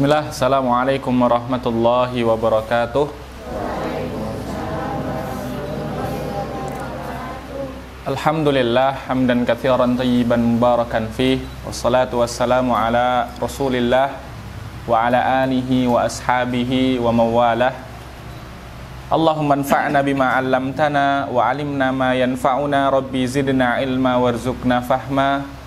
Bismillah, Assalamualaikum warahmatullahi wabarakatuh. Alhamdulillah, hamdan katsiran thayyiban mubarakan fih. Wassalatu wassalamu ala rasulillah wa ala alihi wa ashabihi wa mawalah. Allahumma anfa'na bima 'allamtana wa 'alimna ma yanfa'una. Rabbi zidna ilma warzuqna fahma.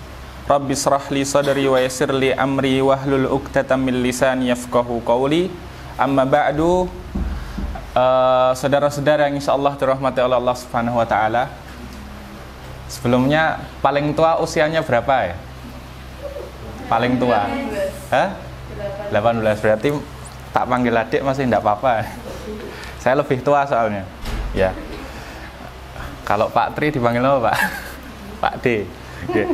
Rabbi shrah li sadri wa yassir li amri wahlul 'uqdatam min lisani yafqahu qawli. Amma ba'du. Saudara-saudara yang insyaallah dirahmati oleh Allah Subhanahu wa taala. Sebelumnya paling tua usianya berapa ya? Paling tua? 18. Hah? 18, berarti tak panggil adik masih enggak apa-apa. Saya lebih tua soalnya. Ya. Kalau Pak Tri dipanggil apa, Pak? Pak D. Okay.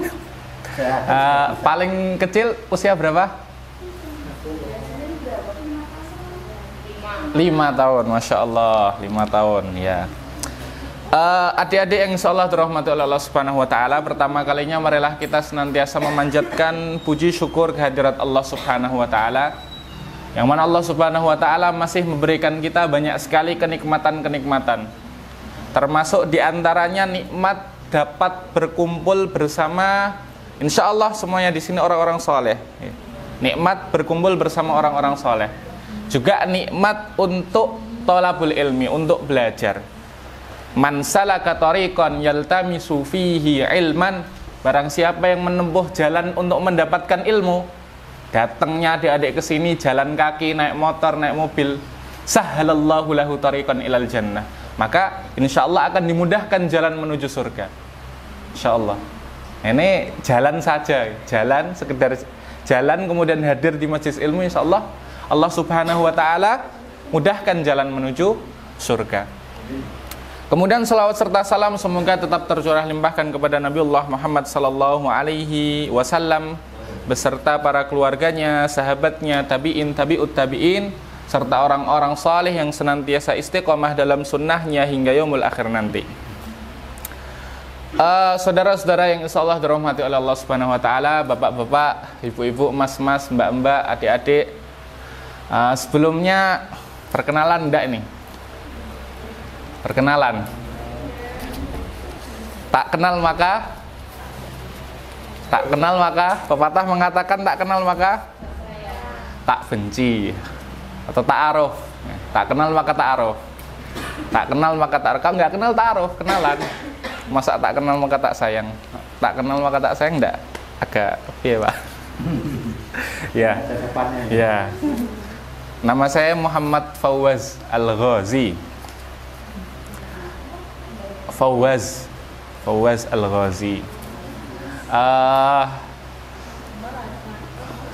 Paling kecil usia berapa? 5 tahun, Masya Allah, 5 tahun ya. Adik-adik yang insyaallah dirahmati oleh Allah Subhanahu wa taala, pertama kalinya marilah kita senantiasa memanjatkan puji syukur kehadirat Allah Subhanahu wa taala, yang mana Allah Subhanahu wa taala masih memberikan kita banyak sekali kenikmatan-kenikmatan. Termasuk diantaranya nikmat dapat berkumpul bersama, insyaallah semuanya di sini orang-orang soleh. Nikmat berkumpul bersama orang-orang soleh. Juga nikmat untuk thalabul ilmi, untuk belajar. Man salaka tariqan yaltamisu fihi ilman, barang siapa yang menempuh jalan untuk mendapatkan ilmu, datangnya adik-adik ke sini jalan kaki, naik motor, naik mobil, sahhalallahu lahu tariqan ilal jannah, maka insyaallah akan dimudahkan jalan menuju surga. Insyaallah. Ini jalan saja, jalan, sekedar jalan kemudian hadir di majelis ilmu, insyaallah Allah Subhanahu wa taala mudahkan jalan menuju surga. Kemudian salawat serta salam semoga tetap tercurah limpahkan kepada Nabiullah Muhammad sallallahu alaihi wasallam beserta para keluarganya, sahabatnya, tabi'in, tabi'ut tabi'in, serta orang-orang saleh yang senantiasa istiqomah dalam sunnahnya hingga yaumul akhir nanti. Saudara-saudara yang insyaallah dirahmati oleh Allah Subhanahu wa taala, bapak-bapak, ibu-ibu, mas-mas, mbak-mbak, adik-adik, sebelumnya perkenalan enggak ini? Perkenalan. Tak kenal maka pepatah mengatakan tak kenal maka tak benci atau ta'aruf. Tak kenal maka ta'aruf. Tak kenal maka ta'aruf. Kalau enggak kenal ta'aruf, kenalan. Masa tak kenal maka tak sayang? Tak kenal maka tak sayang enggak? Agak piye, Pak? Ya. Ya. Nama saya Muhammad Fawaz Al-Ghazi. Fawaz Al-Ghazi.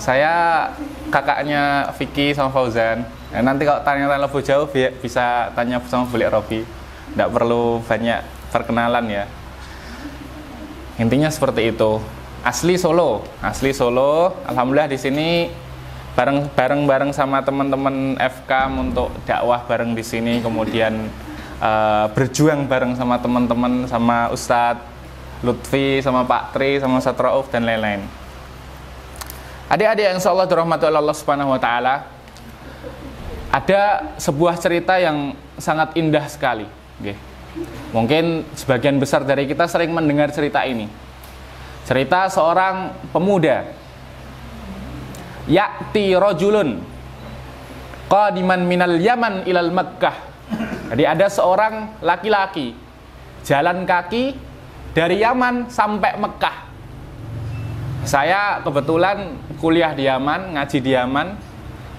Saya kakaknya Vicky sama Fauzan. Nanti kalau tanya-tanya lebih jauh bisa tanya sama Bulik Robi. Tidak perlu banyak perkenalan ya. Intinya seperti itu. Asli Solo. Alhamdulillah di sini bareng sama teman-teman FK untuk dakwah bareng di sini, kemudian berjuang bareng sama teman-teman, sama Ustadz Lutfi, sama Pak Tri, sama Ustadz Rauf dan lain-lain. Adik-adik yang insyaallah dirahmati oleh Allah Subhanahu wa taala, ada sebuah cerita yang sangat indah sekali. Mungkin sebagian besar dari kita sering mendengar cerita ini. Cerita seorang pemuda. Ya'ti rajulun qadiman minal Yaman ilal Makkah. Jadi ada seorang laki-laki jalan kaki dari Yaman sampai Mekah. Saya kebetulan kuliah di Yaman, ngaji di Yaman.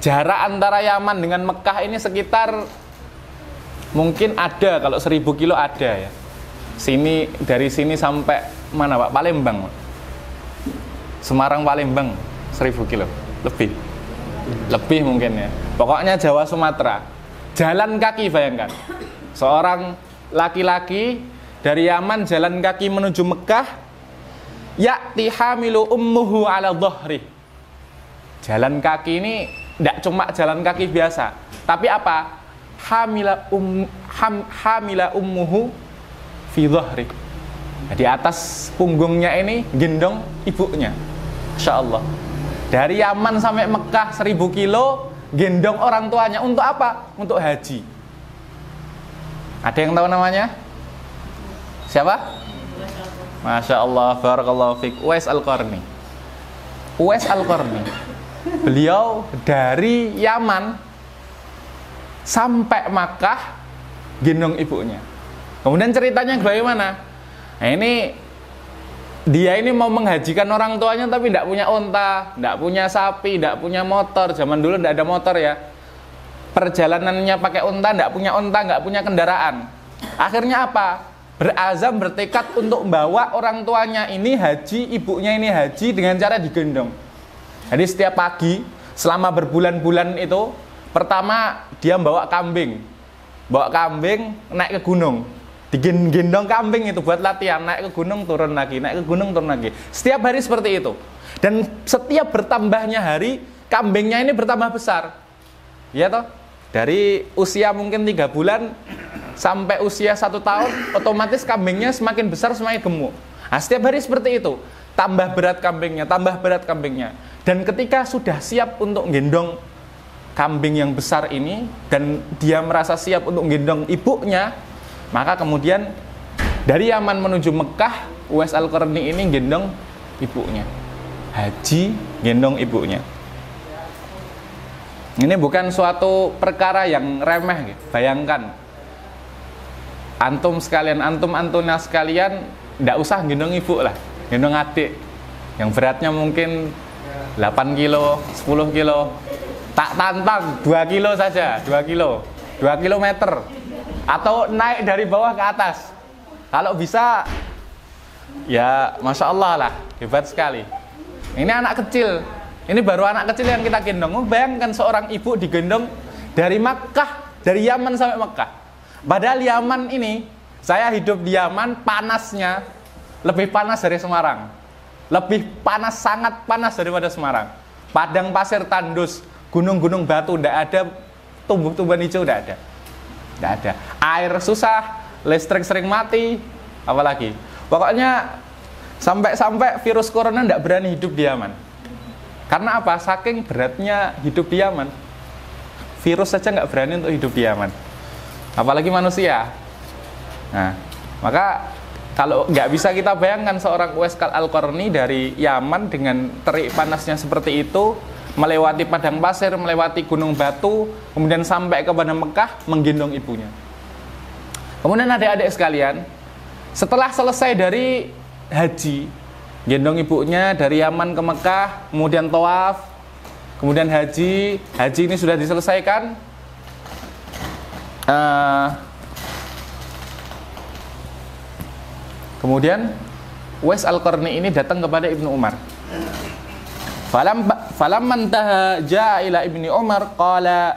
Jarak antara Yaman dengan Mekah ini sekitar mungkin ada, kalau 1000 kilo ada ya. Dari sini sampai mana, Pak? Palembang, Pak. Semarang Palembang 1000 kilo lebih mungkin ya. Pokoknya Jawa Sumatera. Jalan kaki, bayangkan. Seorang laki-laki dari Yaman jalan kaki menuju Mekah. Ya'ti hamilu ummuhu ala dhahri. Jalan kaki ini tidak cuma jalan kaki biasa, tapi apa? Hamila ummuhu fi dhahri. Di atas punggungnya ini gendong ibunya. Insya Allah. Dari Yaman sampai Mekah 1000 kilo, gendong orang tuanya. Untuk apa? Untuk haji. Ada yang tahu namanya? Siapa? Masya Allah, barakallahu fiik. Uwais Al-Qarni. Uwais Al-Qarni. Beliau dari Yaman sampai Makkah gendong ibunya. Kemudian ceritanya bagaimana? Nah, dia ini mau menghajikan orang tuanya tapi tidak punya unta, tidak punya sapi, tidak punya motor. Zaman dulu tidak ada motor ya. Perjalanannya pakai unta, tidak punya unta, tidak punya kendaraan. Akhirnya apa? Berazam, bertekad untuk membawa orang tuanya ini haji, ibunya ini haji dengan cara digendong. Jadi setiap pagi selama berbulan-bulan itu, pertama dia bawa kambing naik ke gunung. Digendong kambing itu buat latihan, naik ke gunung turun lagi, naik ke gunung turun lagi. Setiap hari seperti itu. Dan setiap bertambahnya hari, kambingnya ini bertambah besar. Ya toh? Dari usia mungkin 3 bulan sampai usia 1 tahun, otomatis kambingnya semakin besar, semakin gemuk. Nah, setiap hari seperti itu. Tambah berat kambingnya, tambah berat kambingnya. Dan ketika sudah siap untuk gendong kambing yang besar ini, dan dia merasa siap untuk gendong ibunya, maka kemudian dari Yaman menuju Mekah, Uwais Al-Qarni ini gendong ibunya. Haji gendong ibunya. Ini bukan suatu perkara yang remeh. Bayangkan, antum-antuna sekalian, tidak usah gendong ibu lah, gendong adik yang beratnya mungkin 8 kilo, 10 kilo. Tak tantang 2 kilo saja, 2 kilometer. Atau naik dari bawah ke atas. Kalau bisa, ya Masya Allah lah, hebat sekali. Ini anak kecil, ini baru anak kecil yang kita gendong. Bayangkan seorang ibu digendong dari Makkah, dari Yaman sampai Makkah. Padahal Yaman ini, saya hidup di Yaman, panasnya lebih panas dari Semarang. Lebih panas, sangat panas daripada Semarang. Padang pasir tandus, gunung-gunung batu, tidak ada tumbuh-tumbuhan hijau, tidak ada. Tidak ada. Air susah, listrik sering mati, apalagi. Pokoknya sampai virus corona tidak berani hidup di Yaman. Karena apa? Saking beratnya hidup di Yaman. Virus saja nggak berani untuk hidup di Yaman. Apalagi manusia. Nah, maka kalau nggak bisa kita bayangkan seorang Uwais Al-Qarni dari Yaman dengan terik panasnya seperti itu, melewati padang pasir, melewati gunung batu, kemudian sampai kepada Mekah, menggendong ibunya. Kemudian adik-adik sekalian, setelah selesai dari haji, gendong ibunya dari Yaman ke Mekah, kemudian tawaf, kemudian haji ini sudah diselesaikan. Kemudian Uwais Al-Qarni ini datang kepada Ibnu Umar. Falamman taha jaa ila Ibni Umar qala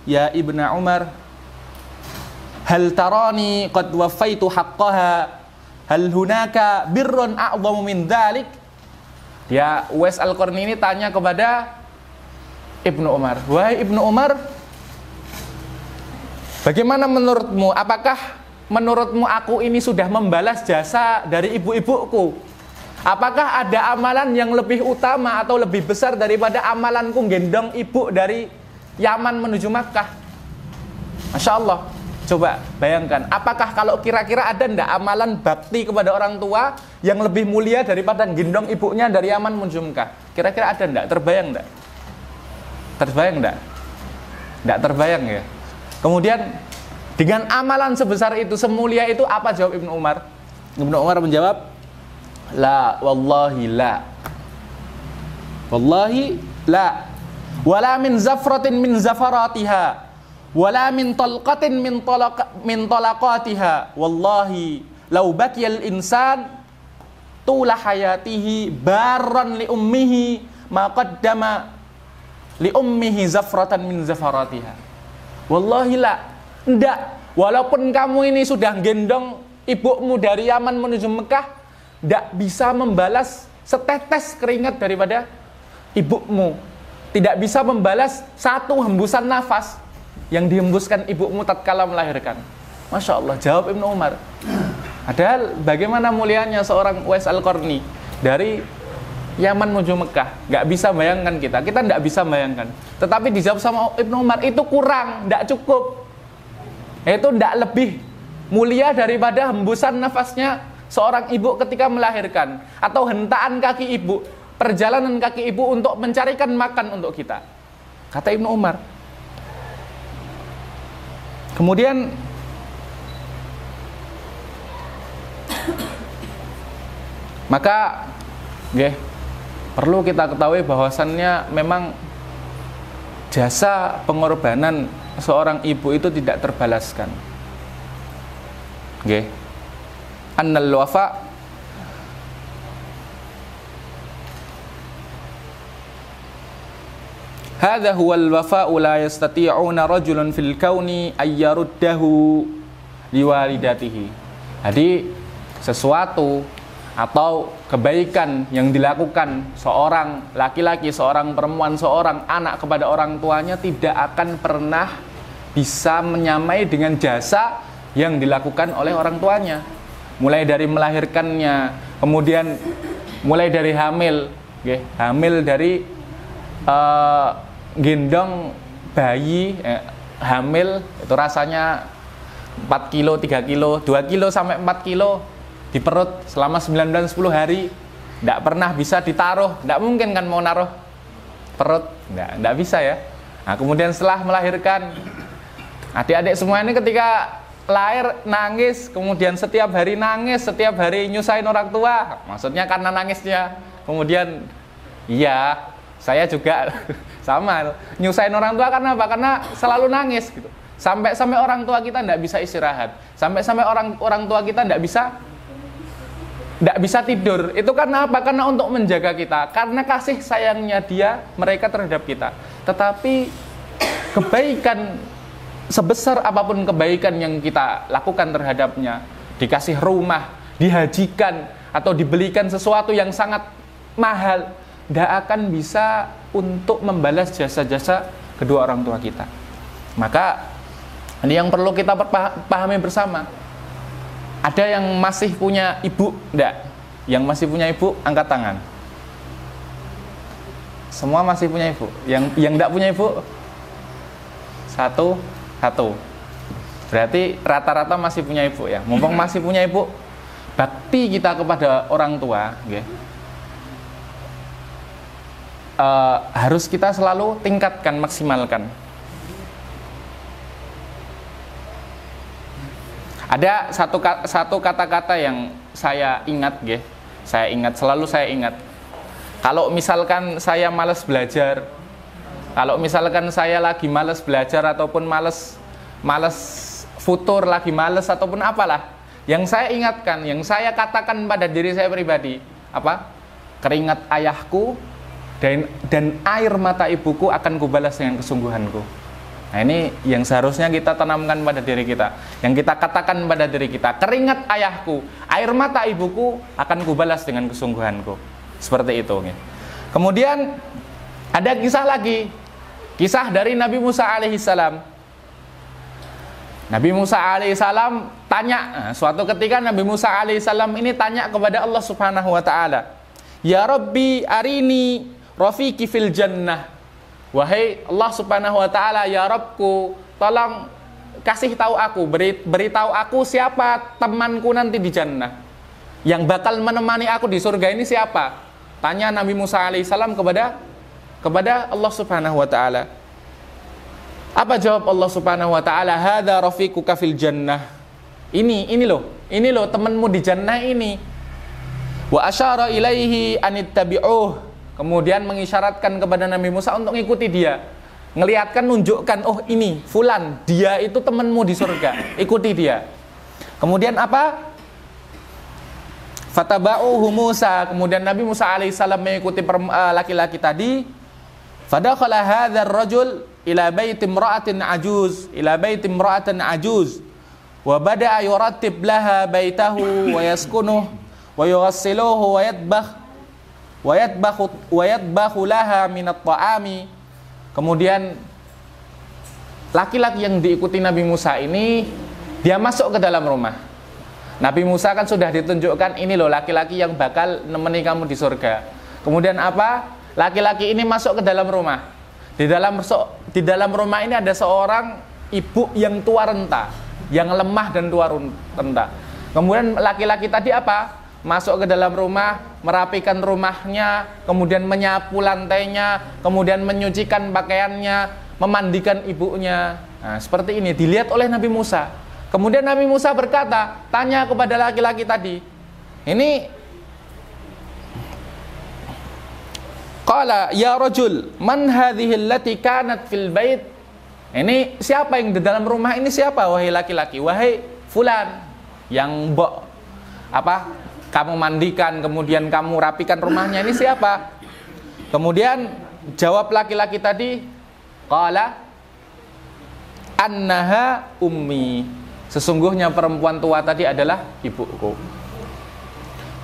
ya Ibnu Umar hal tarani qad waffaitu haqqaha hal hunaka birrun a'zamu min dzalik. Dia Uwais Al-Qarni ini tanya kepada Ibnu Umar, wahai Ibnu Umar, bagaimana menurutmu? Apakah menurutmu aku ini sudah membalas jasa dari ibu-ibuku? Apakah ada amalan yang lebih utama atau lebih besar daripada amalanku gendong ibu dari Yaman menuju Makkah? Masya Allah. Coba bayangkan, apakah kalau kira-kira ada ndak amalan bakti kepada orang tua yang lebih mulia daripada gendong ibunya dari Yaman menuju Makkah? Kira-kira ada ndak? Terbayang ndak? Terbayang ndak? Ndak terbayang ya. Kemudian dengan amalan sebesar itu, semulia itu, apa jawab Ibnu Umar? Ibnu Umar menjawab, la, wallahi la. Wallahi la. Wala min zafratin min zafaratiha. Wala min talqatin min talaqatiha. Wallahi law bakiyal insan tula hayatihi barran li ummihi ma qaddama li ummihi zafratan min zafaratiha. Wallahi la. Ndak, walaupun kamu ini sudah gendong ibumu dari Yaman menuju Mekah, ndak bisa membalas setetes keringat daripada ibumu. Tidak bisa membalas satu hembusan nafas yang dihembuskan ibumu tatkala melahirkan. Masya Allah, jawab Ibnu Umar. Padahal bagaimana mulianya seorang Uwais Al-Qarni dari Yaman menuju Mekah. Nggak bisa bayangkan kita nggak bisa bayangkan. Tetapi dijawab sama Ibnu Umar, itu kurang, nggak cukup. Itu nggak lebih mulia daripada hembusan nafasnya seorang ibu ketika melahirkan, atau hentaan kaki ibu, perjalanan kaki ibu untuk mencarikan makan untuk kita, kata Ibnu Umar. Kemudian maka perlu kita ketahui bahwasannya memang jasa pengorbanan seorang ibu itu tidak terbalaskan. Annal wafa hadza huwal wafa'u la yastati'una rajulun fil kauni ayyaruddahu liwalidatihi. Jadi sesuatu atau kebaikan yang dilakukan seorang laki-laki, seorang perempuan, seorang anak kepada orang tuanya tidak akan pernah bisa menyamai dengan jasa yang dilakukan oleh orang tuanya. Mulai dari melahirkannya, kemudian mulai dari hamil, hamil dari gendong bayi, hamil itu rasanya 4 kilo, 3 kilo, 2 kilo sampai 4 kilo di perut selama 9 bulan 10 hari, tidak pernah bisa ditaruh, tidak mungkin kan mau naruh perut, tidak bisa ya. Nah, kemudian setelah melahirkan, adik-adik semua ini ketika lahir nangis, kemudian setiap hari nangis, setiap hari nyusahin orang tua, maksudnya karena nangisnya, kemudian iya, saya juga sama, nyusahin orang tua karena apa? Karena selalu nangis gitu. Sampai orang tua kita tidak bisa istirahat, sampai orang tua kita tidak bisa tidur. Itu karena apa? Karena untuk menjaga kita, karena kasih sayangnya mereka terhadap kita. Tetapi kebaikan, sebesar apapun kebaikan yang kita lakukan terhadapnya, dikasih rumah, dihajikan, atau dibelikan sesuatu yang sangat mahal, tidak akan bisa untuk membalas jasa-jasa kedua orang tua kita. Maka ini yang perlu kita pahami bersama. Ada yang masih punya ibu? Enggak. Yang masih punya ibu, angkat tangan. Semua masih punya ibu. Yang enggak punya ibu? Satu. Berarti rata-rata masih punya ibu ya. Mumpung masih punya ibu, bakti kita kepada orang tua, harus kita selalu tingkatkan, maksimalkan. Ada satu kata-kata yang saya ingat, selalu saya ingat. Kalau misalkan saya malas belajar, kalau misalkan saya lagi malas belajar ataupun malas futur, lagi malas ataupun apalah, yang saya ingatkan, yang saya katakan pada diri saya pribadi, apa? Keringat ayahku dan air mata ibuku akan kubalas dengan kesungguhanku. Nah, ini yang seharusnya kita tanamkan pada diri kita, yang kita katakan pada diri kita, keringat ayahku, air mata ibuku akan kubalas dengan kesungguhanku. Seperti itu. Kemudian ada kisah lagi, kisah dari Nabi Musa alaihissalam. Nabi Musa alaihissalam tanya, suatu ketika Nabi Musa alaihissalam ini tanya kepada Allah subhanahu wa ta'ala, Ya Rabbi arini rafiqi fil jannah. Wahai Allah subhanahu wa ta'ala, ya Rabbku, tolong kasih tahu aku, beritahu aku siapa temanku nanti di jannah, yang bakal menemani aku di surga ini siapa? Tanya Nabi Musa alaihissalam kepada Allah subhanahu wa ta'ala. Apa jawab Allah subhanahu wa ta'ala? Hadza rafiquka fil jannah. Ini loh temanmu di jannah ini. Wa asyara ilaihi anittabi'uh. Kemudian mengisyaratkan kepada Nabi Musa untuk mengikuti dia, ngelihatkan, nunjukkan, oh ini fulan, dia itu temanmu di surga, ikuti dia. Kemudian apa? Fataba'uhu Musa. Kemudian Nabi Musa alaihissalam mengikuti laki-laki tadi. Fadakhala hadzal rajul ila baiti imra'atin ajuz wa bada'a yurattib laha baitahu wa yaskunuhu wa yughassiluhu wa yatbakhu laha minat ta'ami. Kemudian laki-laki yang diikuti Nabi Musa ini, dia masuk ke dalam rumah. Nabi Musa kan sudah ditunjukkan, ini loh laki-laki yang bakal nemeni kamu di surga. Kemudian apa? Laki-laki ini masuk ke dalam rumah. Di dalam rumah ini ada seorang ibu yang tua renta, yang lemah dan tua renta. Kemudian laki-laki tadi apa? Masuk ke dalam rumah, merapikan rumahnya, kemudian menyapu lantainya, kemudian menyucikan pakaiannya, memandikan ibunya. Nah, seperti ini dilihat oleh Nabi Musa. Kemudian Nabi Musa berkata, tanya kepada laki-laki tadi, ini qala ya rajul man hadhihi allati kanat fil bait. Ini siapa yang di dalam rumah ini, siapa wahai laki-laki? Wahai fulan yang kamu mandikan, kemudian kamu rapikan rumahnya, ini siapa? Kemudian jawab laki-laki tadi, qala annaha ummi. Sesungguhnya perempuan tua tadi adalah ibuku.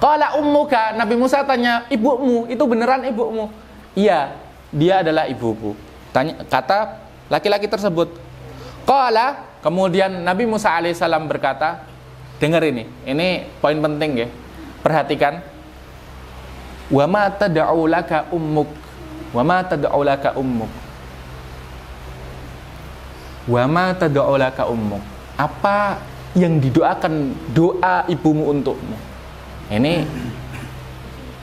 Qala ummuka. Nabi Musa tanya, ibumu itu beneran ibumu? Iya, dia adalah ibuku. Kata laki-laki tersebut. Qala, kemudian Nabi Musa alaihissalam berkata, dengar ini poin penting ya. Perhatikan. Wa ma tad'u laka ummuk. Wa ma tad'u laka ummuk. Wa ma tad'u laka ummuk. Apa yang didoakan doa ibumu untukmu? Ini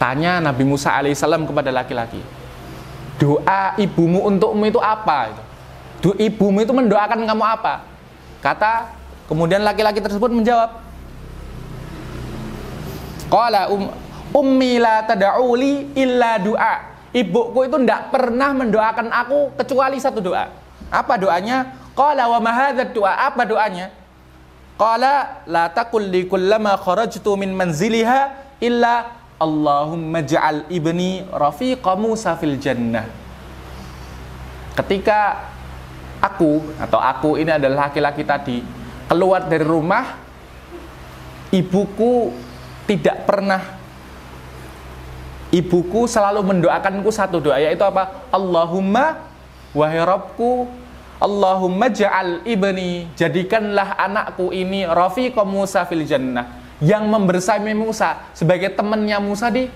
tanya Nabi Musa alaihissalam kepada laki-laki. Doa ibumu untukmu itu apa? Ibumu itu mendoakan kamu apa? Kemudian laki-laki tersebut menjawab, qala ummi la tad'uli illa du'a. Ibuku itu tidak pernah mendoakan aku kecuali satu doa. Apa doanya? Qala wa ma hadzal du'a. Apa doanya? Qala la taqul li kullama kharajtu min manziliha illa Allahumma ja'al ibni rafiqa Musa fil jannah. Ketika aku ini adalah laki-laki tadi keluar dari rumah, ibuku selalu mendoakanku satu doa, yaitu apa? Allahumma, wahai Rabbku, Allahumma ja'al ibni, jadikanlah anakku ini rafiqa Musa fil jannah, yang membersamai Musa, sebagai temannya Musa di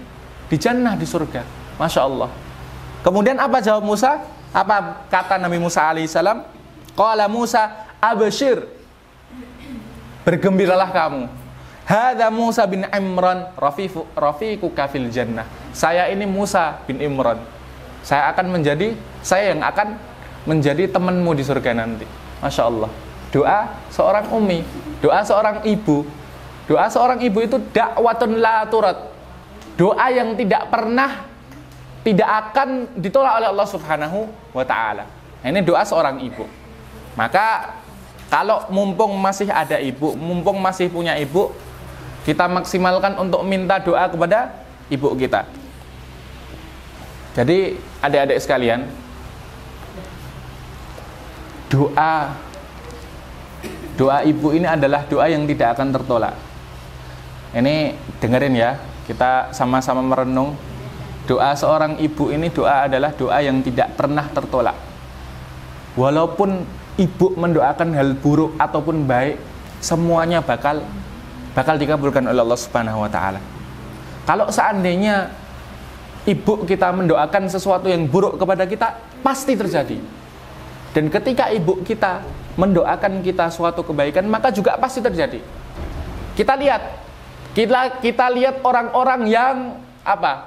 jannah, di surga. Masya Allah. Kemudian apa jawab Musa? Apa kata Nabi Musa alaihissalam? Qala Musa abshir, bergembiralah kamu. Hadza Musa bin Imran rafiquka fil jannah. Saya ini Musa bin Imran. Saya yang akan menjadi temanmu di surga nanti. Masya Allah. Doa seorang ummi, doa seorang ibu. Doa seorang ibu itu dakwatun la turat. Doa yang tidak akan ditolak oleh Allah Subhanahu wa taala. Ini doa seorang ibu. Maka kalau mumpung masih ada ibu, mumpung masih punya ibu, kita maksimalkan untuk minta doa kepada ibu kita. Jadi adik-adik sekalian, doa ibu ini adalah doa yang tidak akan tertolak. Ini dengerin ya, kita sama-sama merenung. Doa seorang ibu ini adalah doa yang tidak pernah tertolak. Walaupun ibu mendoakan hal buruk ataupun baik, semuanya bakal dikabulkan oleh Allah Subhanahu wa taala. Kalau seandainya ibu kita mendoakan sesuatu yang buruk kepada kita, pasti terjadi. Dan ketika ibu kita mendoakan kita suatu kebaikan, maka juga pasti terjadi. Kita lihat orang-orang yang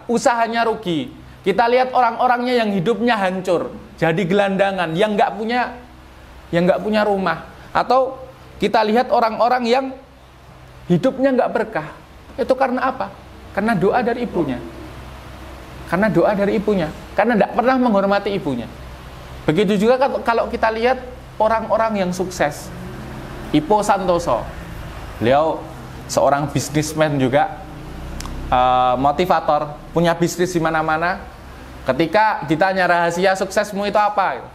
usahanya rugi. Kita lihat orang-orangnya yang hidupnya hancur, jadi gelandangan, yang nggak punya rumah. Atau kita lihat orang-orang yang hidupnya nggak berkah. Itu karena apa? Karena doa dari ibunya. Karena tidak pernah menghormati ibunya. Begitu juga kalau kita lihat orang-orang yang sukses. Ipo Santoso, beliau seorang bisnismen juga, motivator, punya bisnis di mana-mana. Ketika ditanya rahasia suksesmu itu apa,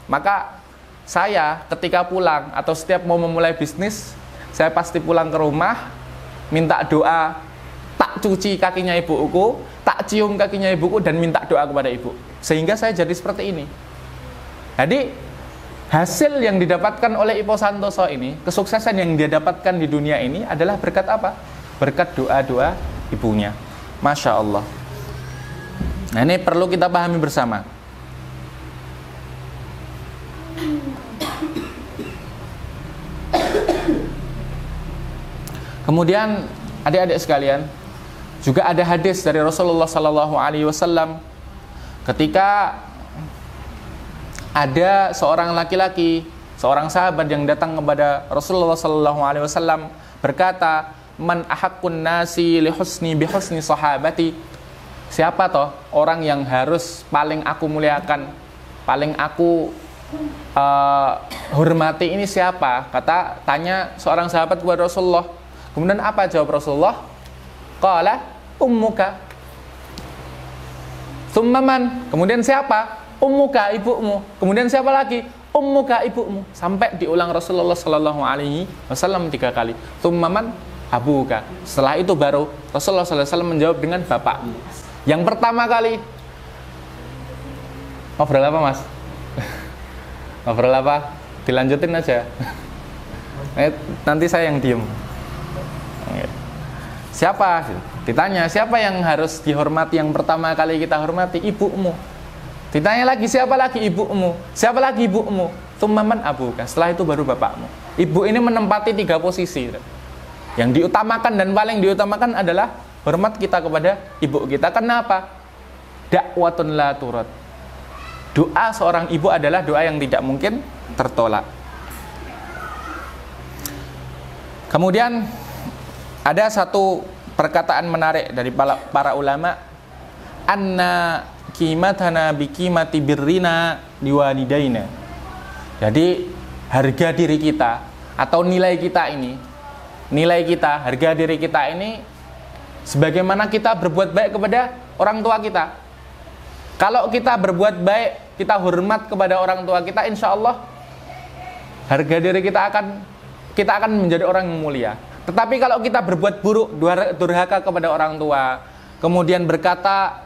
maka saya ketika pulang atau setiap mau memulai bisnis, saya pasti pulang ke rumah, minta doa, tak cuci kakinya ibuku, tak cium kakinya ibuku, dan minta doa kepada ibu. Sehingga saya jadi seperti ini. Jadi hasil yang didapatkan oleh Ipo Santoso ini, kesuksesan yang dia dapatkan di dunia ini adalah berkat apa? Berkat doa-doa ibunya. Masya Allah. Nah, ini perlu kita pahami bersama. Kemudian adik-adik sekalian, juga ada hadis dari Rasulullah sallallahu alaihi wasallam ketika ada seorang laki-laki, seorang sahabat yang datang kepada Rasulullah sallallahu alaihi wasallam berkata, "Man ahaqqun nasi li husni bi husni sahabati?" Siapa toh orang yang harus paling aku muliakan, paling aku hormati ini siapa? Tanya seorang sahabat kepada Rasulullah. Kemudian apa jawab Rasulullah? Qala ummuka. Tsumma man? Kemudian siapa? Ummuka, ibumu. Kemudian siapa lagi? Ummuka, ibumu. Sampai diulang Rasulullah sallallahu alaihi wasallam 3 kali. Tsumma man? Abuka. Setelah itu baru Rasulullah sallallahu alaihi wasallam menjawab dengan bapakmu. Yang pertama kali. Ngobrol apa, Mas? Ngobrol apa? Dilanjutin aja. Nanti saya yang diem. Siapa? Ditanya, siapa yang harus dihormati yang pertama kali kita hormati? Ibumu. Ditanya lagi, siapa lagi? Ibumu. Siapa lagi ibumu? Tsumma abuka. Setelah itu baru bapakmu. Ibu ini menempati 3 posisi. Yang diutamakan dan paling diutamakan adalah hormat kita kepada ibu kita. Kenapa? Da'watun la turad. Doa seorang ibu adalah doa yang tidak mungkin tertolak. Kemudian ada satu perkataan menarik dari para ulama, anna qimatana bi qimati birrina liwalidaina. Jadi harga diri kita atau nilai kita ini, harga diri kita ini sebagaimana kita berbuat baik kepada orang tua kita. Kalau kita berbuat baik, kita hormat kepada orang tua kita, insya Allah harga diri kita akan menjadi orang yang mulia. Tetapi kalau kita berbuat buruk, durhaka kepada orang tua, kemudian berkata,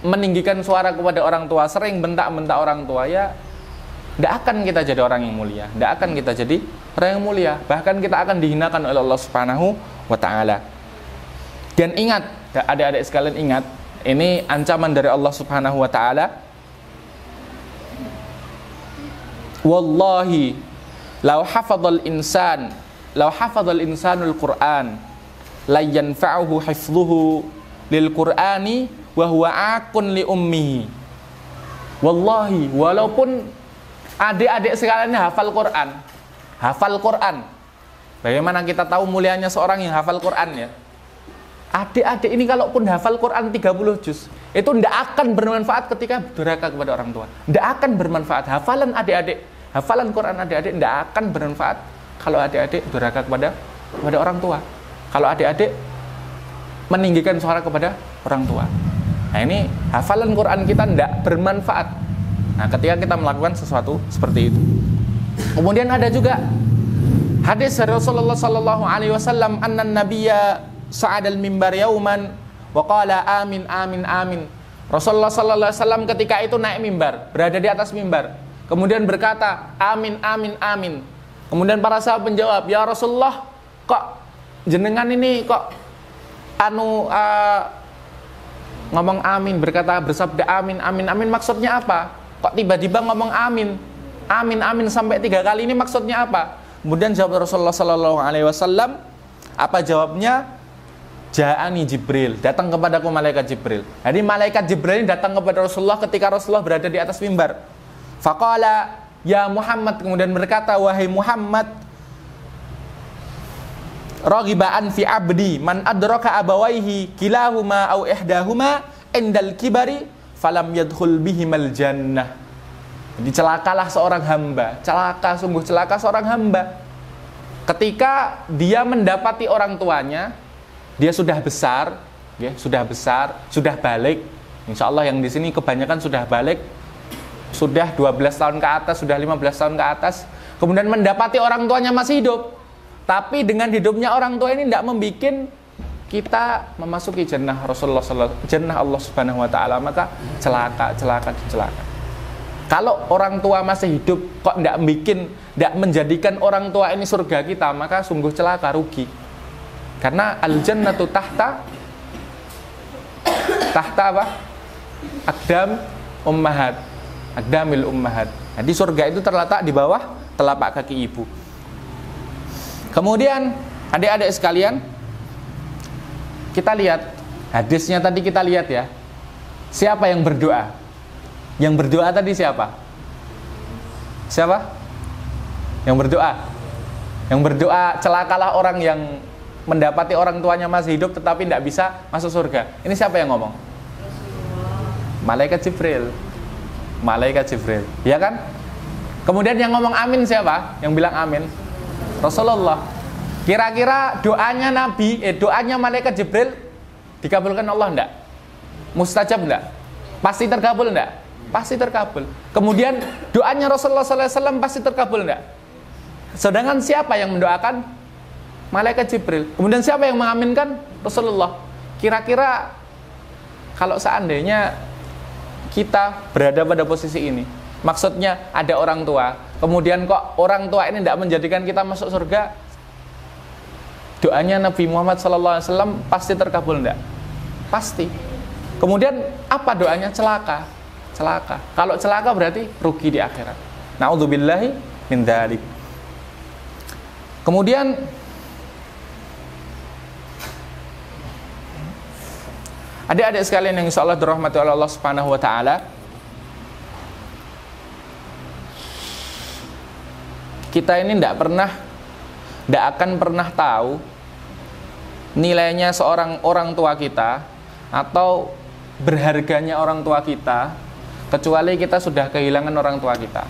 meninggikan suara kepada orang tua, sering bentak-bentak orang tua, ya tidak akan kita jadi orang yang mulia, tidak akan kita jadi orang yang mulia. Bahkan kita akan dihinakan oleh Allah Subhanahu wa Ta'ala. Dan ingat, adik-adik sekalian ingat, ini ancaman dari Allah Subhanahu wa Ta'ala. Wallahi law hafadhal insanul Qur'an la yanfa'uhu hifdhuhu lil Qur'ani wa huwa aqun li ummihi. Wallahi, walaupun adik-adik sekalian hafal Quran. Bagaimana kita tahu mulianya seorang yang hafal Quran ya? Adik-adik ini kalaupun hafal Quran 30 juz, itu tidak akan bermanfaat ketika durhaka kepada orang tua. Tidak akan bermanfaat. Hafalan Quran adik-adik tidak akan bermanfaat kalau adik-adik durhaka kepada orang tua. Kalau adik-adik meninggikan suara kepada orang tua. Nah, ini hafalan Quran kita tidak bermanfaat. Nah, ketika kita melakukan sesuatu seperti itu. Kemudian ada juga hadis dari Rasulullah sallallahu alaihi wasallam, annan nabiyya sa'adal mimbar yauman wa qala amin amin amin. Rasulullah sallallahu alaihi wasallam ketika itu naik mimbar, berada di atas mimbar, kemudian berkata amin amin amin. Kemudian para sahabat menjawab, ya Rasulullah, kok jenengan ini kok ngomong amin, bersabda amin amin amin, maksudnya apa? Kok tiba-tiba ngomong amin amin amin sampai 3 kali, ini maksudnya apa? Kemudian jawab Rasulullah sallallahu alaihi wasallam, apa jawabnya? Ja'ani Jibril, datang kepadaku malaikat Jibril. Jadi malaikat Jibril ini datang kepada Rasulullah ketika Rasulullah berada di atas mimbar. Faqala ya Muhammad, kemudian berkata, wahai Muhammad, raghibaan fi abdi man adraka abawaihi kilahuma au ihdahuma indal kibari falam yadkhul bihimal jannah. Jadi celakalah seorang hamba, sungguh celaka seorang hamba ketika dia mendapati orang tuanya, dia sudah besar, sudah balik. Insya Allah yang di sini kebanyakan sudah balik, sudah 12 tahun ke atas, sudah 15 tahun ke atas. Kemudian mendapati orang tuanya masih hidup, tapi dengan hidupnya orang tua ini tidak membuat kita memasuki jannah jannah Allah Subhanahu wa Ta'ala, maka celaka. Kalau orang tua masih hidup kok tidak menjadikan orang tua ini surga kita, maka sungguh celaka, rugi. Karena al-jannatu tahta apa? Akdam ummahat, akdamil ummahat. Jadi surga itu terletak di bawah telapak kaki ibu. Kemudian adik-adik sekalian, kita lihat hadisnya tadi, kita lihat ya. Siapa yang berdoa? Yang berdoa tadi siapa? Siapa? Yang berdoa. Yang berdoa, celakalah orang yang mendapati orang tuanya masih hidup tetapi tidak bisa masuk surga. Ini siapa yang ngomong? Malaikat Jibril. Malaikat Jibril, ya kan? Kemudian yang ngomong amin siapa? Yang bilang amin? Rasulullah. Kira-kira doanya Nabi, doanya Malaikat Jibril dikabulkan Allah enggak? Mustajab enggak? Pasti terkabul enggak? Pasti terkabul. Kemudian doanya Rasulullah SAW pasti terkabul enggak? Sedangkan siapa yang mendoakan? Malaikat Jibril. Kemudian siapa yang mengaminkan? Rasulullah. Kira-kira kalau seandainya kita berada pada posisi ini, maksudnya ada orang tua, kemudian kok orang tua ini tidak menjadikan kita masuk surga, doanya Nabi Muhammad SAW pasti terkabul enggak? Pasti. Kemudian apa doanya? Celaka. Celaka. Kalau celaka berarti rugi di akhirat. Na'udzubillahi min dzalik. Kemudian adik-adik sekalian yang insyaallah dirahmati oleh Allah Subhanahu wa taala, kita ini tidak akan pernah tahu nilainya seorang orang tua kita atau berharganya orang tua kita kecuali kita sudah kehilangan orang tua kita.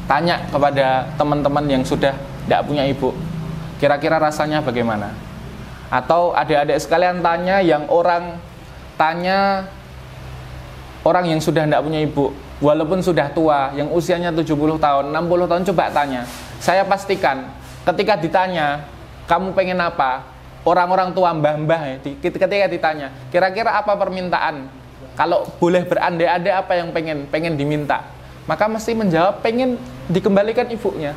Tanya kepada teman-teman yang sudah tidak punya ibu, kira-kira rasanya bagaimana? Atau adik-adik sekalian tanya orang yang sudah tidak punya ibu, walaupun sudah tua, yang usianya 70 tahun, 60 tahun, coba tanya. Saya pastikan ketika ditanya, kamu pengen apa? Orang-orang tua mbah-mbah ketika ditanya, kira-kira apa permintaan? Kalau boleh berandai-andai apa yang pengen diminta? Maka mesti menjawab pengen dikembalikan ibunya.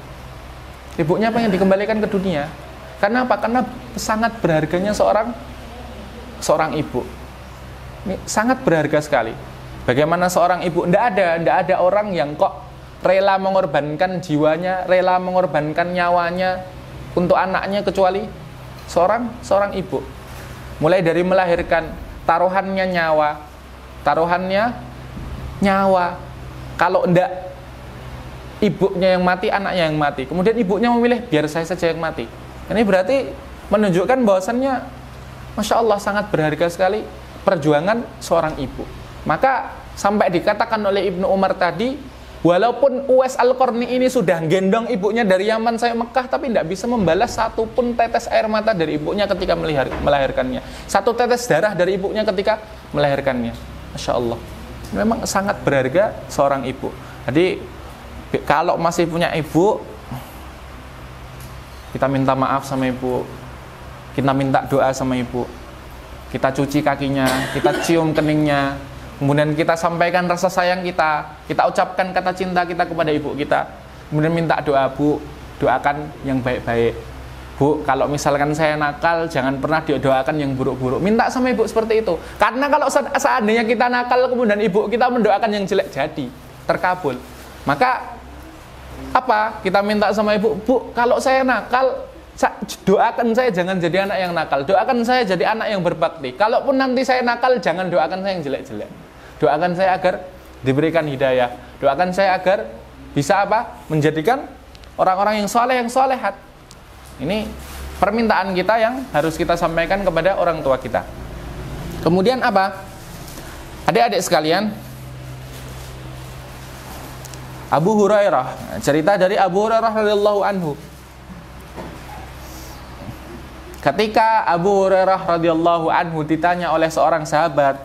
Ibunya pengen dikembalikan ke dunia. Karena apa? Karena sangat berharganya seorang ibu. Ini sangat berharga sekali. Bagaimana seorang ibu? Tidak ada orang yang kok rela mengorbankan jiwanya, rela mengorbankan nyawanya untuk anaknya kecuali seorang ibu. Mulai dari melahirkan, taruhannya nyawa. Kalau tidak ibunya yang mati, anaknya yang mati. Kemudian ibunya memilih biar saya saja yang mati. Ini berarti menunjukkan bahwasannya Masya Allah sangat berharga sekali perjuangan seorang ibu. Maka sampai dikatakan oleh Ibnu Umar tadi, walaupun Uwais Al-Qarni ini sudah gendong ibunya dari Yaman sampai Mekah, tapi tidak bisa membalas satu pun tetes air mata dari ibunya ketika melahirkannya. Satu tetes darah dari ibunya ketika melahirkannya. Masya Allah. Memang sangat berharga seorang ibu. Jadi kalau masih punya ibu, kita minta maaf sama ibu, kita minta doa sama ibu, kita cuci kakinya, kita cium keningnya, kemudian kita sampaikan rasa sayang kita ucapkan kata cinta kita kepada ibu kita, kemudian minta doa, Bu, doakan yang baik-baik. Bu, kalau misalkan saya nakal, jangan pernah doakan yang buruk-buruk. Minta sama ibu seperti itu. Karena kalau seandainya kita nakal, kemudian ibu kita mendoakan yang jelek, jadi terkabul. Maka apa? Kita minta sama ibu, Bu, kalau saya nakal, doakan saya jangan jadi anak yang nakal. Doakan saya jadi anak yang berbakti. Kalaupun nanti saya nakal, jangan doakan saya yang jelek-jelek. Doakan saya agar diberikan hidayah. Doakan saya agar bisa apa? Menjadikan orang-orang yang soleh, yang solehat. Ini permintaan kita yang harus kita sampaikan kepada orang tua kita. Kemudian apa? Adik-adik sekalian, Abu Hurairah, cerita dari Abu Hurairah radhiyallahu anhu. Ketika Abu Hurairah radhiyallahu anhu ditanya oleh seorang sahabat,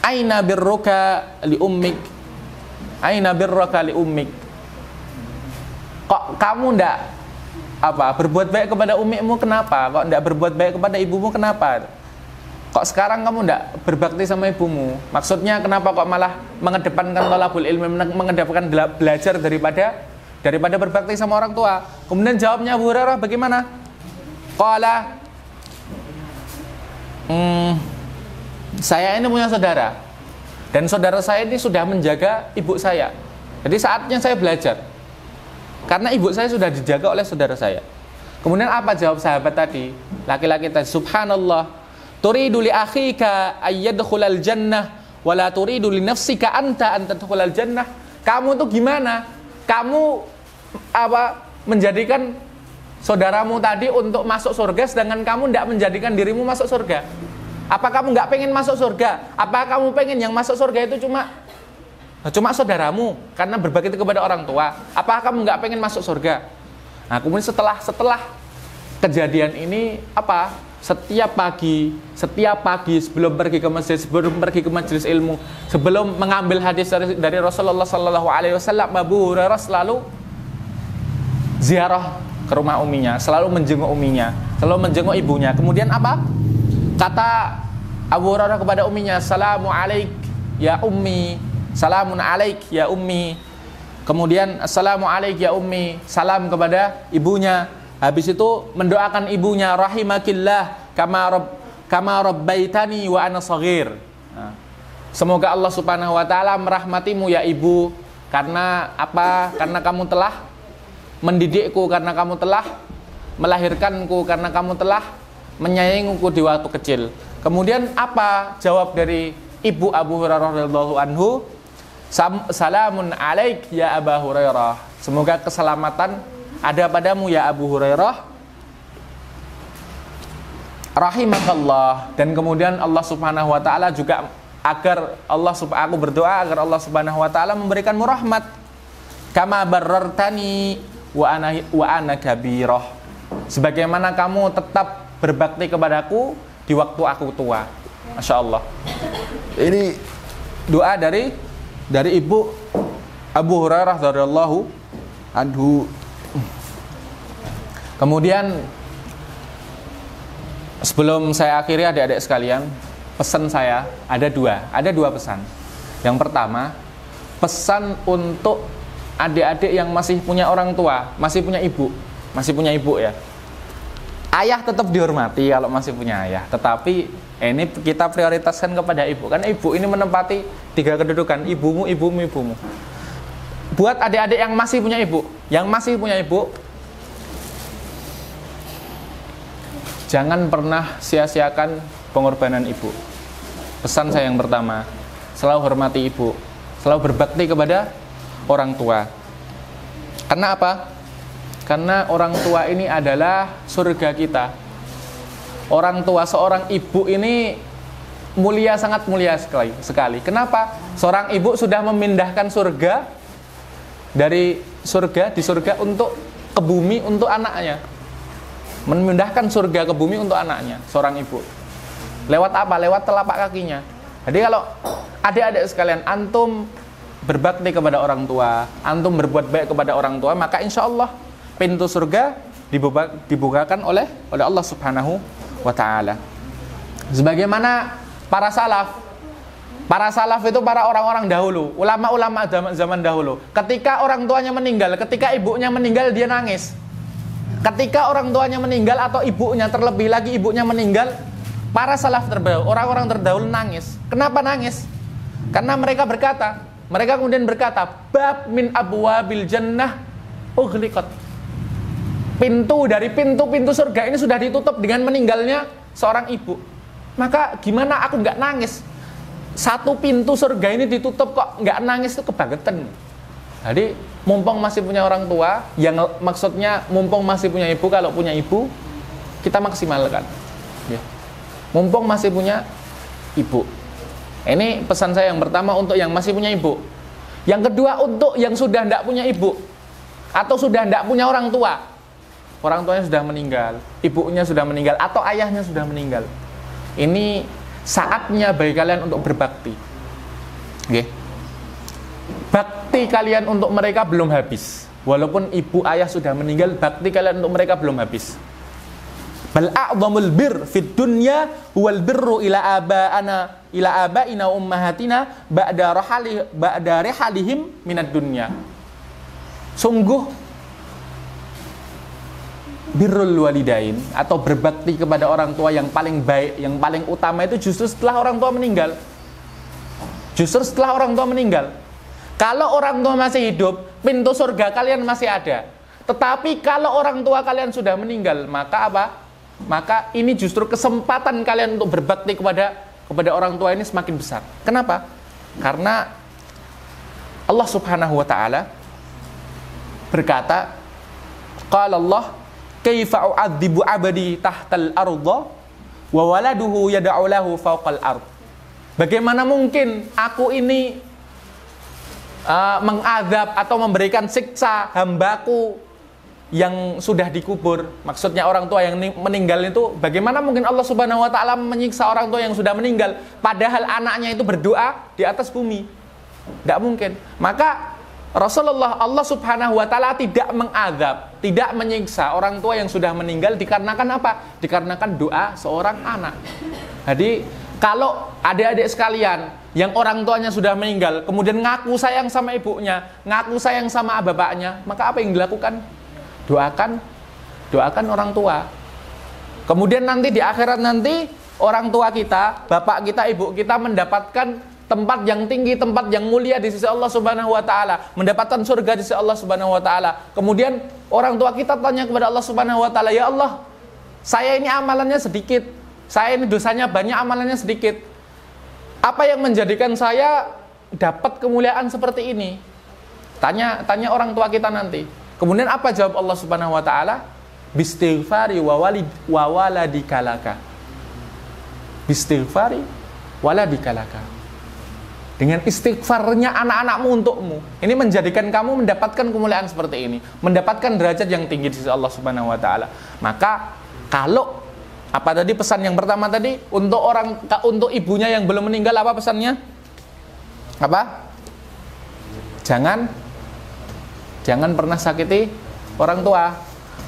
"Aina birruka li ummik?" Aina birruka li ummik? Kok kamu ndak berbuat baik kepada umikmu, kenapa? Kok ndak berbuat baik kepada ibumu, kenapa? Kok sekarang kamu ndak berbakti sama ibumu? Maksudnya kenapa kok malah mengedepankan thalabul ilmi, mengedepankan belajar daripada berbakti sama orang tua? Kemudian jawabnya Abu Hurairah bagaimana? Qala Saya ini punya saudara, dan saudara saya ini sudah menjaga ibu saya. Jadi saatnya saya belajar, karena ibu saya sudah dijaga oleh saudara saya. Kemudian apa jawab sahabat tadi? Laki-laki tadi, subhanallah, turidu li akhika ayyadkhulal jannah wala turidu li nafsika anta an tadkhulal jannah. Kamu tuh gimana? Kamu menjadikan saudaramu tadi untuk masuk surga, sedangkan kamu tidak menjadikan dirimu masuk surga. Apa kamu nggak pengen masuk surga? Apa kamu pengen yang masuk surga itu cuma saudaramu karena berbakti kepada orang tua? Apa kamu nggak pengen masuk surga? Nah, kemudian setelah kejadian ini setiap pagi sebelum pergi ke masjid, sebelum pergi ke majelis ilmu, sebelum mengambil hadis dari Rasulullah Sallallahu Alaihi Wasallam, Abu Hurairah selalu ziarah ke rumah uminya, selalu menjenguk uminya, selalu menjenguk ibunya. Kemudian apa? Kata Abu Hurairah kepada uminya, "Assalamu alaik ya ummi." Salamun alaik ya ummi. Kemudian assalamu alaik ya ummi, salam kepada ibunya. Habis itu mendoakan ibunya, rahimakillah kama rabbaitani wa ana shaghir. Nah, semoga Allah Subhanahu wa taala merahmatimu ya ibu, karena apa? Karena kamu telah mendidikku, karena kamu telah melahirkanku, karena kamu telah menyayangiku di waktu kecil. Kemudian apa jawab dari ibu Abu Hurairah radhiyallahu anhu? Salamun alaik ya Abu Hurairah. Semoga keselamatan ada padamu ya Abu Hurairah. Rahimakallah. Dan kemudian Allah Subhanahu wa taala juga aku berdoa agar Allah Subhanahu wa taala memberikanmu rahmat. Kama barartani wa ana kabirah. Sebagaimana kamu tetap berbakti kepadaku di waktu aku tua. Masya Allah. Ini doa dari ibu Abu Hurairah radhiyallahu anhu. Kemudian sebelum saya akhiri adik-adik sekalian, pesan saya ada dua pesan. Yang pertama, pesan untuk adik-adik yang masih punya orang tua, masih punya ibu ya. Ayah tetap dihormati kalau masih punya ayah, tetapi ini kita prioritaskan kepada ibu, karena ibu ini menempati 3 kedudukan, ibumu. Buat adik-adik yang masih punya ibu, jangan pernah sia-siakan pengorbanan ibu. Pesan saya yang pertama, selalu hormati ibu, selalu berbakti kepada orang tua. Karena apa? Karena orang tua ini adalah surga kita. Orang tua seorang ibu ini mulia, sangat mulia sekali. Kenapa? Seorang ibu sudah memindahkan surga dari surga untuk ke bumi untuk anaknya. Memindahkan surga ke bumi untuk anaknya, seorang ibu. Lewat apa? Lewat telapak kakinya. Jadi kalau adik-adik sekalian, antum berbakti kepada orang tua, antum berbuat baik kepada orang tua, maka insya Allah pintu surga dibukakan oleh Allah Subhanahu wa ta'ala. Sebagaimana para salaf itu para orang-orang dahulu, ulama-ulama zaman dahulu, ketika orang tuanya meninggal, ketika ibunya meninggal, dia nangis. Ketika orang tuanya meninggal atau ibunya, terlebih lagi ibunya meninggal, para salaf terdahulu, orang-orang terdahulu nangis. Kenapa nangis? Karena mereka kemudian berkata, bab min abwabil jannah ughliqat. Pintu surga ini sudah ditutup dengan meninggalnya seorang ibu. Maka gimana aku nggak nangis? Satu pintu surga ini ditutup kok nggak nangis, itu kebangetan. Jadi mumpung masih punya orang tua, yang maksudnya mumpung masih punya ibu, kalau punya ibu kita maksimalkan. Ya. Mumpung masih punya ibu. Ini pesan saya yang pertama untuk yang masih punya ibu. Yang kedua untuk yang sudah tidak punya ibu atau sudah tidak punya orang tua. Orang tuanya sudah meninggal, ibunya sudah meninggal, atau ayahnya sudah meninggal. Ini saatnya bagi kalian untuk berbakti. Okay. Bakti kalian untuk mereka belum habis. Walaupun ibu ayah sudah meninggal, bakti kalian untuk mereka belum habis. Bal a'dhamul bir fid dunya wal birru ila abaina ummahatina ba'da rihalihim minad dunya. Sungguh birrul walidain atau berbakti kepada orang tua yang paling baik, yang paling utama itu justru setelah orang tua meninggal. Justru setelah orang tua meninggal. Kalau orang tua masih hidup, pintu surga kalian masih ada. Tetapi kalau orang tua kalian sudah meninggal, maka apa? Maka ini justru kesempatan kalian untuk berbakti kepada orang tua ini semakin besar. Kenapa? Karena Allah Subhanahu wa taala berkata, qala Allah, kaifa u'adzibu 'abdi tahtal ardh wa waladuhu yad'u lahu fawqal ardh. Bagaimana mungkin aku ini mengazab atau memberikan siksa hambaku yang sudah dikubur? Maksudnya orang tua yang meninggal itu, bagaimana mungkin Allah Subhanahu wa taala menyiksa orang tua yang sudah meninggal padahal anaknya itu berdoa di atas bumi? Tidak mungkin. Maka Rasulullah, Allah Subhanahu wa taala tidak mengazab, tidak menyiksa orang tua yang sudah meninggal dikarenakan apa? Dikarenakan doa seorang anak. Jadi kalau adik-adik sekalian yang orang tuanya sudah meninggal kemudian ngaku sayang sama ibunya, ngaku sayang sama bapaknya, maka apa yang dilakukan? Doakan orang tua. Kemudian nanti di akhirat nanti orang tua kita, bapak kita, ibu kita mendapatkan tempat yang tinggi, tempat yang mulia di sisi Allah Subhanahu wa taala, mendapatkan surga di sisi Allah Subhanahu wa taala. Kemudian orang tua kita tanya kepada Allah Subhanahu wa taala, "Ya Allah, saya ini amalannya sedikit. Saya ini dosanya banyak, amalannya sedikit. Apa yang menjadikan saya dapat kemuliaan seperti ini?" Tanya orang tua kita nanti. Kemudian apa jawab Allah Subhanahu wa taala? Bistighfari wa waladikalaka. Bistighfari waladikalaka. Dengan istighfarnya anak-anakmu untukmu. Ini menjadikan kamu mendapatkan kemuliaan seperti ini, mendapatkan derajat yang tinggi di sisi Allah Subhanahu wa taala. Maka kalau apa tadi pesan yang pertama tadi untuk ibunya yang belum meninggal, apa pesannya? Apa? Jangan pernah sakiti orang tua.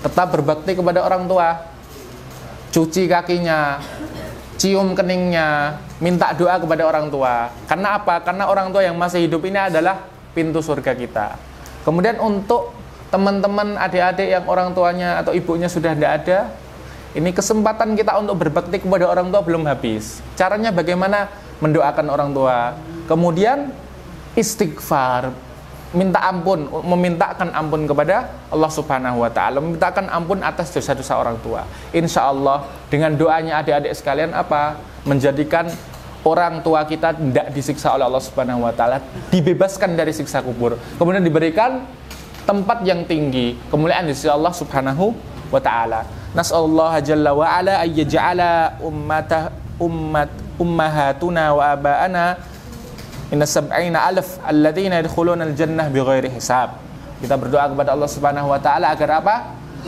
Tetap berbakti kepada orang tua. Cuci kakinya, cium keningnya, minta doa kepada orang tua. Karena apa? Karena orang tua yang masih hidup ini adalah pintu surga kita. Kemudian untuk teman-teman adik-adik yang orang tuanya atau ibunya sudah tidak ada, ini kesempatan kita untuk berbakti kepada orang tua belum habis. Caranya bagaimana? Mendoakan orang tua. Kemudian istighfar, minta ampun, memintakan ampun kepada Allah Subhanahu wa taala, memintakan ampun atas dosa-dosa orang tua. Insya Allah dengan doanya adik-adik sekalian apa? Menjadikan orang tua kita tidak disiksa oleh Allah Subhanahu wa taala, dibebaskan dari siksa kubur. Kemudian diberikan tempat yang tinggi, kemuliaan di sisi Allah Subhanahu wa taala. Nas'alullah jalla wa ala ay yaj'ala ummahatuna wa aba'ana inna sab'ina alaf alladzina yadkhuluna al-jannah bighairi hisab. Kita berdoa kepada Allah Subhanahu wa taala agar apa?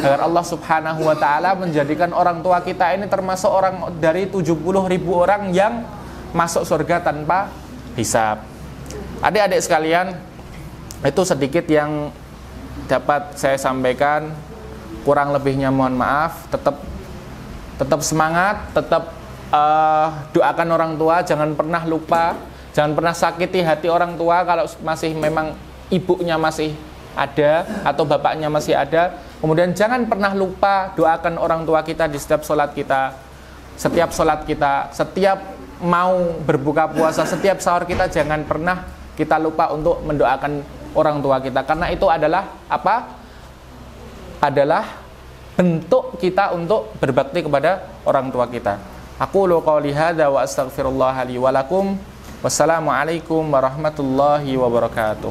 Agar Allah Subhanahu wa taala menjadikan orang tua kita ini termasuk orang dari 70.000 orang yang masuk surga tanpa hisab. Adik-adik sekalian, itu sedikit yang dapat saya sampaikan. Kurang lebihnya mohon maaf. Tetap semangat, tetap doakan orang tua, jangan pernah lupa. Jangan pernah sakiti hati orang tua kalau masih memang ibunya masih ada atau bapaknya masih ada. Kemudian jangan pernah lupa doakan orang tua kita di setiap sholat kita. Setiap sholat kita, setiap mau berbuka puasa, setiap sahur kita, jangan pernah kita lupa untuk mendoakan orang tua kita. Karena itu adalah apa? Adalah bentuk kita untuk berbakti kepada orang tua kita. Aqulu qouli hadza wa astaghfirullah li wa lakum. Wassalamualaikum warahmatullahi wabarakatuh.